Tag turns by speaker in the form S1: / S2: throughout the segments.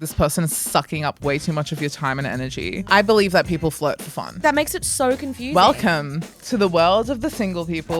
S1: this person is sucking up way too much of your time and energy. I believe that people flirt for fun.
S2: That makes it so confusing.
S1: Welcome to the world of the single people.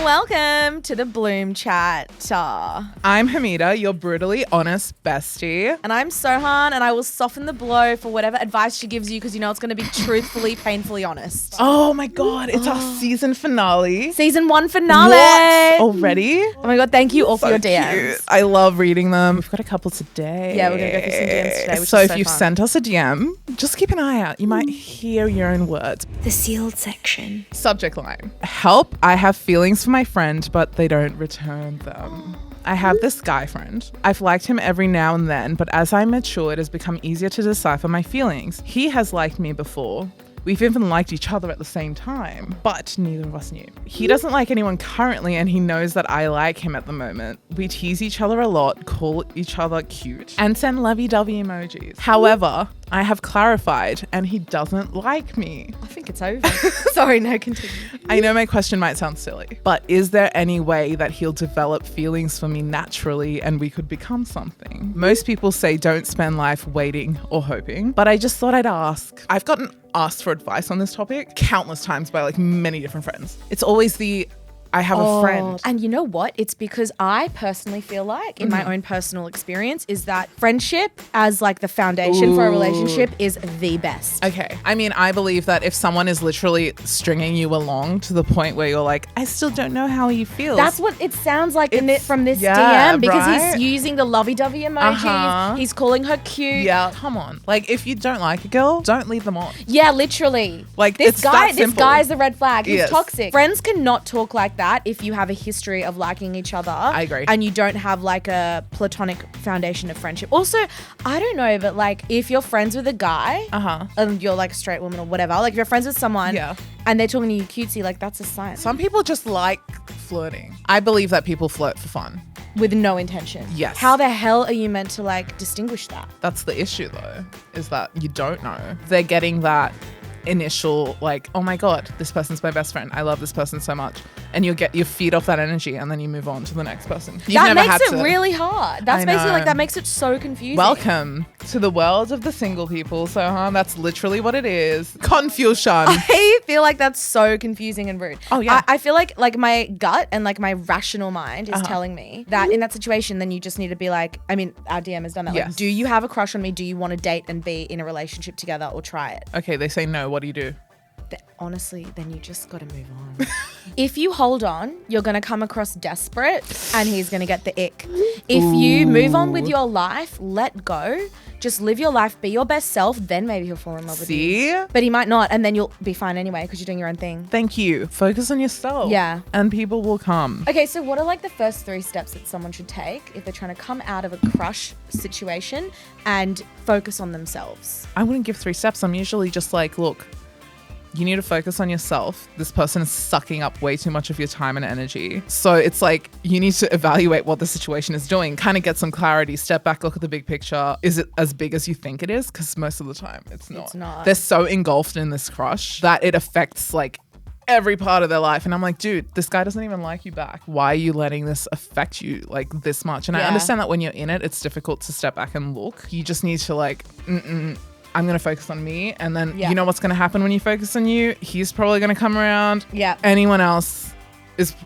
S2: Welcome to the Bloom Chat.
S1: I'm Hameda, your brutally honest bestie.
S2: And I'm Sohan, and I will soften the blow for whatever advice she gives you because you know it's going to be truthfully, painfully honest.
S1: Oh my God, it's our season finale.
S2: Season 1 finale.
S1: What? Already?
S2: Oh my God, thank you all for your DMs.
S1: Cute. I love reading them. We've got a couple today.
S2: Yeah, we're going to go through some DMs today, which
S1: so
S2: is
S1: if you've
S2: fun.
S1: sent us a DM, just keep an eye out. You might hear your own words.
S3: The sealed section.
S1: Subject line. Help, I have feelings for my friend, but they don't return them. I have this guy friend. I've liked him every now and then, but as I mature, it has become easier to decipher my feelings. He has liked me before. We've even liked each other at the same time, but neither of us knew. He doesn't like anyone currently, and he knows that I like him at the moment. We tease each other a lot, call each other cute, and send lovey-dovey emojis. However, I have clarified, and he doesn't like me.
S2: I think it's over. Sorry, no, continue.
S1: I know my question might sound silly, but is there any way that he'll develop feelings for me naturally and we could become something? Most people say don't spend life waiting or hoping, but I just thought I'd ask. I've gotten asked for advice on this topic countless times by like many different friends. It's always the I have a friend.
S2: And you know what? It's because I personally feel like, in my own personal experience, is that friendship as like the foundation for a relationship is the best.
S1: Okay. I mean, I believe that if someone is literally stringing you along to the point where you're like, I still don't know how he feels.
S2: That's what it sounds like from this
S1: yeah,
S2: DM because
S1: right?
S2: he's using the lovey-dovey emojis. He's calling her cute.
S1: Yeah, come on. Like, if you don't like a girl, don't leave them on.
S2: Yeah, literally.
S1: Like,
S2: this
S1: it's that simple.
S2: This guy's the red flag. He's
S1: Yes.
S2: toxic. Friends cannot talk like that if you have a history of liking each other.
S1: I agree.
S2: And you don't have like a platonic foundation of friendship. Also, I don't know, but like if you're friends with a guy and you're like a straight woman or whatever, like if you're friends with someone and they're talking to you cutesy, like that's a sign.
S1: Some people just like flirting. I believe that people flirt for fun.
S2: With no intention.
S1: Yes.
S2: How the hell are you meant to like distinguish that?
S1: That's the issue though, is that you don't know. They're getting that initial like, oh my God, this person's my best friend. I love this person so much. And you feed off that energy and then you move on to the next person. You've
S2: that
S1: never
S2: makes
S1: had
S2: it
S1: to.
S2: really hard. That's
S1: I
S2: basically
S1: know.
S2: like, that makes it so confusing.
S1: Welcome to the world of the single people, Sohan. That's literally what it is. Confusion.
S2: I feel like that's so confusing and rude.
S1: Oh, yeah.
S2: I feel like my gut and like my rational mind is telling me that in that situation, then you just need to be like, I mean, our DM has done that.
S1: Yes.
S2: Like, do you have a crush on me? Do you want to date and be in a relationship together or try it?
S1: Okay, they say no. What do you do?
S2: Honestly, then you just got to move on. If you hold on, you're going to come across desperate and he's going to get the ick. If you move on with your life, let go, just live your life, be your best self, then maybe he'll fall in love with you.
S1: See?
S2: But he might not, and then you'll be fine anyway because you're doing your own thing.
S1: Thank you. Focus on yourself.
S2: Yeah.
S1: And people will come.
S2: Okay, so what are like the first 3 steps that someone should take if they're trying to come out of a crush situation and focus on themselves?
S1: I wouldn't give 3 steps. I'm usually just like, look, you need to focus on yourself. This person is sucking up way too much of your time and energy. So it's like you need to evaluate what the situation is doing, kind of get some clarity, step back, look at the big picture. Is it as big as you think it is? Because most of the time it's not.
S2: It's not.
S1: They're so engulfed in this crush that it affects like every part of their life. And I'm like, dude, this guy doesn't even like you back. Why are you letting this affect you like this much? And I understand that when you're in it, it's difficult to step back and look. You just need to like, I'm going to focus on me. And then you know what's going to happen when you focus on you? He's probably going to come around.
S2: Yeah.
S1: Anyone else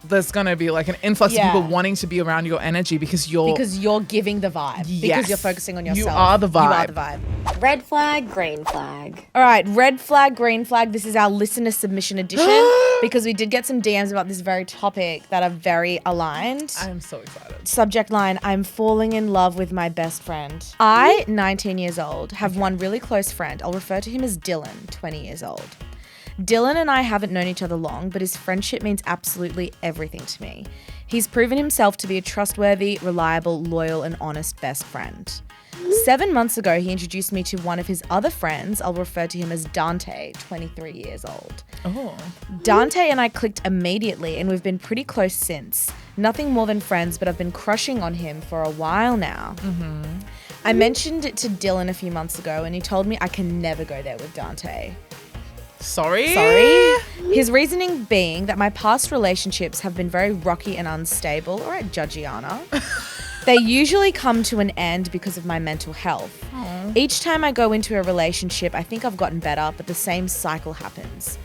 S1: there's going to be like an influx of people wanting to be around your energy because you're
S2: giving the vibe.
S1: Yes.
S2: Because you're focusing on yourself.
S1: You are the vibe.
S2: You are the vibe.
S3: Red flag, green flag.
S2: All right, red flag, green flag. This is our listener submission edition because we did get some DMs about this very topic that are very aligned.
S1: I am so excited.
S2: Subject line, I'm falling in love with my best friend. I, 19 years old, have one really close friend. I'll refer to him as Dylan, 20 years old. Dylan and I haven't known each other long, but his friendship means absolutely everything to me. He's proven himself to be a trustworthy, reliable, loyal, and honest best friend. 7 months ago, he introduced me to one of his other friends. I'll refer to him as Dante, 23 years old.
S1: Oh.
S2: Dante and I clicked immediately, and we've been pretty close since. Nothing more than friends, but I've been crushing on him for a while now. I mentioned it to Dylan a few months ago, and he told me I can never go there with Dante.
S1: Sorry?
S2: His reasoning being that my past relationships have been very rocky and unstable. All right, Judgiana. They usually come to an end because of my mental health.
S1: Aw.
S2: Each time I go into a relationship, I think I've gotten better, but the same cycle happens.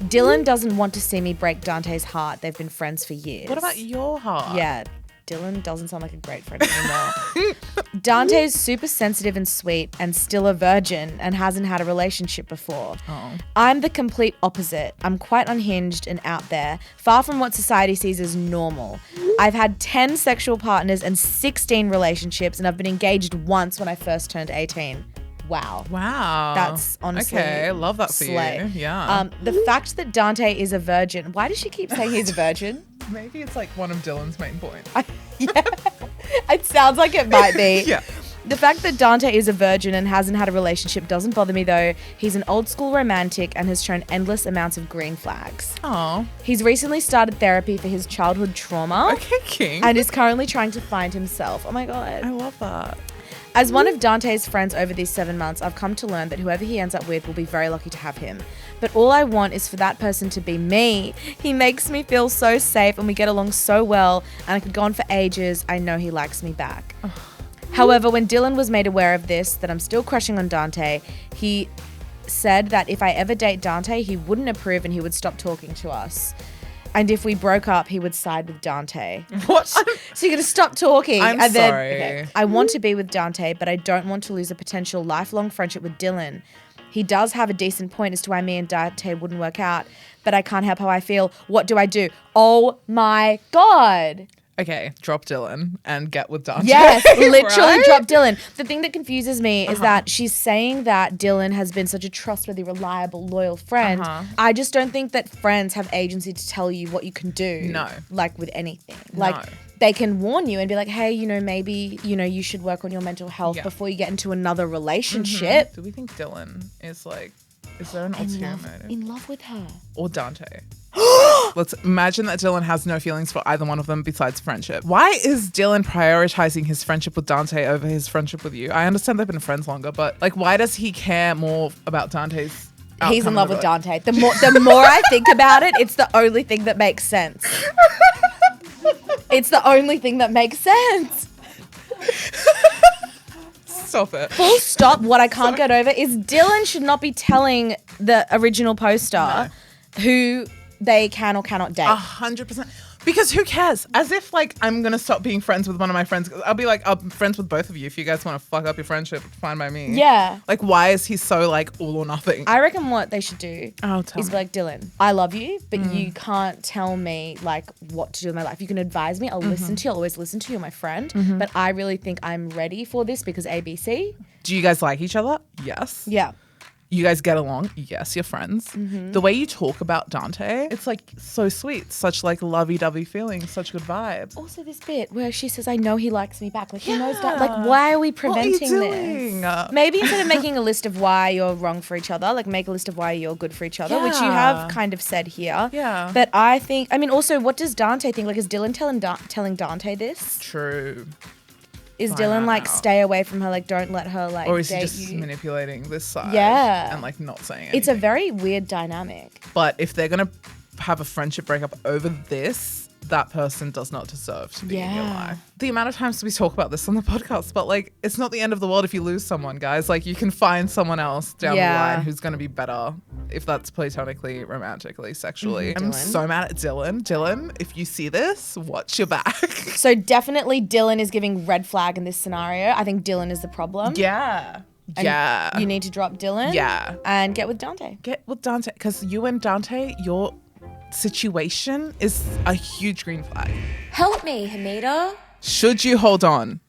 S2: Dylan doesn't want to see me break Dante's heart. They've been friends for years.
S1: What about your heart?
S2: Yeah, Dylan doesn't sound like a great friend anymore. Dante is super sensitive and sweet and still a virgin and hasn't had a relationship before.
S1: Oh.
S2: I'm the complete opposite. I'm quite unhinged and out there, far from what society sees as normal. I've had 10 sexual partners and 16 relationships, and I've been engaged once when I first turned 18. Wow.
S1: Wow.
S2: That's honestly
S1: okay. I love that for
S2: slay.
S1: you. Yeah.
S2: The fact that Dante is a virgin, why does she keep saying he's a virgin?
S1: Maybe it's like one of Dylan's main points.
S2: Yeah, it sounds like it might be.
S1: Yeah.
S2: The fact that Dante is a virgin and hasn't had a relationship doesn't bother me though. He's an old school romantic and has shown endless amounts of green flags.
S1: Oh.
S2: He's recently started therapy for his childhood trauma
S1: Okay, King.
S2: and is currently trying to find himself. Oh my
S1: I
S2: God.
S1: love that.
S2: As one of Dante's friends over these 7 months, I've come to learn that whoever he ends up with will be very lucky to have him. But all I want is for that person to be me. He makes me feel so safe and we get along so well, and I could go on for ages. I know he likes me back. However, when Dylan was made aware of this, that I'm still crushing on Dante, he said that if I ever date Dante, he wouldn't approve and he would stop talking to us. And if we broke up, he would side with Dante.
S1: What?
S2: So you're going to stop talking.
S1: I'm
S2: and then,
S1: sorry.
S2: Okay, I want to be with Dante, but I don't want to lose a potential lifelong friendship with Dylan. He does have a decent point as to why me and Dante wouldn't work out, but I can't help how I feel. What do I do? Oh my God.
S1: Okay, drop Dylan and get with Dante.
S2: Yes, literally
S1: Right?
S2: drop Dylan. The thing that confuses me is that she's saying that Dylan has been such a trustworthy, reliable, loyal friend. I just don't think that friends have agency to tell you what you can do.
S1: No.
S2: Like with anything.
S1: No.
S2: Like they can warn you and be like, hey, maybe, you should work on your mental health
S1: Yeah.
S2: before you get into another relationship.
S1: Do we think Dylan is like, is there an ulterior motive?
S2: In love with her.
S1: Or Dante? Let's imagine that Dylan has no feelings for either one of them besides friendship. Why is Dylan prioritizing his friendship with Dante over his friendship with you? I understand they've been friends longer, but like, why does he care more about Dante's outcome
S2: He's in love
S1: of
S2: with
S1: the
S2: Dante. The more I think about it, it's the only thing that makes sense. It's the only thing that makes sense.
S1: Stop it.
S2: Full stop. What I can't get over is Dylan should not be telling the original poster who they can or cannot date.
S1: 100%. Because who cares? As if like I'm gonna stop being friends with one of my friends. I'll be like, I'm friends with both of you. If you guys want to fuck up your friendship, fine by me.
S2: Yeah.
S1: Like, why is he so like all or nothing?
S2: I reckon what they should do
S1: Oh, tell
S2: is
S1: me.
S2: be like, Dylan, I love you, but you can't tell me like what to do in my life. You can advise me. I'll listen to you. I'll always listen to you. You're my friend. But I really think I'm ready for this because ABC.
S1: Do you guys like each other? Yes.
S2: Yeah.
S1: You guys get along? Yes, you're friends. The way you talk about Dante, it's like so sweet. Such like lovey-dovey feeling, such good vibes.
S2: Also, this bit where she says, I know he likes me back. Like, he knows that. Like, why are we preventing
S1: doing?
S2: this? Maybe instead of making a list of why you're wrong for each other, like, make a list of why you're good for each other, which you have kind of said here.
S1: Yeah.
S2: But I think, also, what does Dante think? Like, is Dylan telling Dante this?
S1: True.
S2: Is
S1: Find
S2: Dylan
S1: that
S2: like,
S1: out.
S2: stay away from her? Like, don't let her, like,
S1: Or is he
S2: date
S1: just
S2: you?
S1: manipulating this side?
S2: Yeah.
S1: And like not saying anything?
S2: It's a very weird dynamic.
S1: But if they're going to have a friendship breakup over this, that person does not deserve to be in your
S2: Yeah.
S1: life. The amount of times we talk about this on the podcast, but like, it's not the end of the world if you lose someone, guys. Like, you can find someone else down the
S2: Yeah.
S1: line who's going to be better if that's platonically, romantically, sexually. I'm
S2: Dylan.
S1: so mad at Dylan. Dylan, if you see this, watch your back.
S2: So definitely Dylan is giving red flag in this scenario. I think Dylan is the problem.
S1: Yeah.
S2: And
S1: Yeah.
S2: You need to drop Dylan.
S1: Yeah.
S2: And get with Dante.
S1: Get with Dante, because you and Dante, your situation is a huge green flag.
S3: Help me, Hameda.
S1: Should you hold on,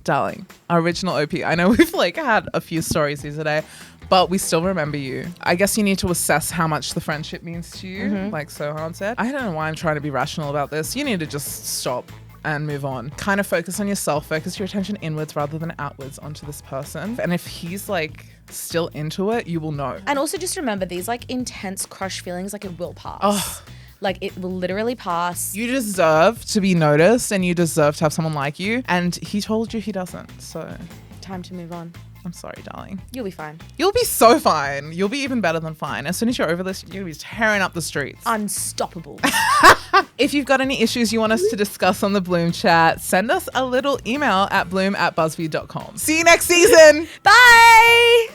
S1: darling? Our original OP. I know we've like had a few stories here today, but we still remember you. I guess you need to assess how much the friendship means to you, like Sohan said. I don't know why I'm trying to be rational about this. You need to just stop and move on. Kind of focus on yourself, focus your attention inwards rather than outwards onto this person. And if he's like still into it, you will know.
S2: And also just remember these like intense crush feelings, like it will pass.
S1: Oh.
S2: Like it will literally pass.
S1: You deserve to be noticed and you deserve to have someone like you. And he told you he doesn't. So
S2: Time to move on.
S1: I'm sorry, darling.
S2: You'll be fine.
S1: You'll be so fine. You'll be even better than fine. As soon as you're over this, you'll be tearing up the streets.
S2: Unstoppable.
S1: If you've got any issues you want us to discuss on the Bloom chat, send us a little email at bloom@buzzfeed.com. See you next season.
S2: Bye.